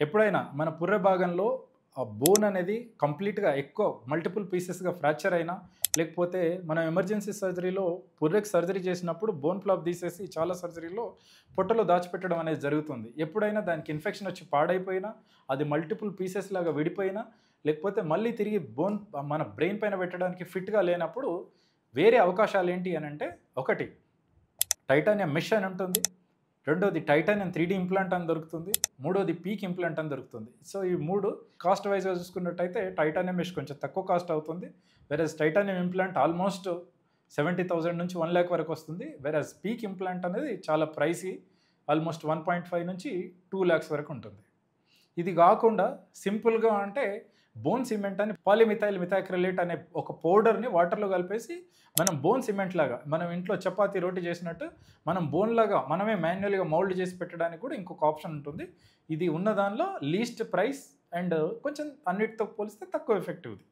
ఎప్పుడైనా మన పుర్రె భాగంలో ఆ బోన్ అనేది కంప్లీట్‌గా ఎక్కువ మల్టిపుల్ పీసెస్‌గా ఫ్రాక్చర్ అయినా, లేకపోతే మనం ఎమర్జెన్సీ సర్జరీలో పుర్రెకి సర్జరీ చేసినప్పుడు బోన్ ఫ్లాప్ తీసేసి చాలా సర్జరీలో పొట్టలో దాచిపెట్టడం అనేది జరుగుతుంది. ఎప్పుడైనా దానికి ఇన్ఫెక్షన్ వచ్చి పాడైపోయినా, అది మల్టిపుల్ పీసెస్ లాగా విడిపోయినా, లేకపోతే మళ్ళీ తిరిగి బోన్ మన బ్రెయిన్ పైన పెట్టడానికి ఫిట్‌గా లేనప్పుడు వేరే అవకాశాలు ఏంటి అనంటే, ఒకటి టైటానియం మెష్ అని ఉంటుంది. రెండోది టైటానియం 3D ఇంప్లాంట్ అని దొరుకుతుంది. మూడోది పీక్ ఇంప్లాంట్ అని దొరుకుతుంది. సో, ఈ 3 కాస్ట్ వైస్‌గా చూసుకున్నట్టయితే టైటానియం మెష్ కొంచెం తక్కువ కాస్ట్ అవుతుంది. వేరేస్ టైటానియం ఇంప్లాంట్ ఆల్మోస్ట్ 70,000 నుంచి 1,00,000 వరకు వస్తుంది. వేరేస్ పీక్ ఇంప్లాంట్ అనేది చాలా ప్రైసీ. ఆల్మోస్ట్ 1.5 నుంచి 2,00,000 వరకు ఉంటుంది. ఇది కాకుండా సింపుల్‌గా అంటే బోన్ సిమెంట్ అని పాలిమిథైల్ మిథాక్రిలేట్ అనే ఒక పౌడర్‌ని వాటర్‌లో కలిపేసి మనం బోన్ సిమెంట్ లాగా మనం ఇంట్లో చపాతీ, రోటీ చేసినట్టు మనం బోన్ లాగా మనమే మాన్యువల్‌గా మౌల్డ్ చేసి పెట్టడానికి కూడా ఇంకొక ఆప్షన్ ఉంటుంది. ఇది ఉన్న దానిలో లీస్ట్ ప్రైస్ అండ్ కొంచెం అన్నిటితో పోలిస్తే తక్కువ ఎఫెక్టివ్‌ది.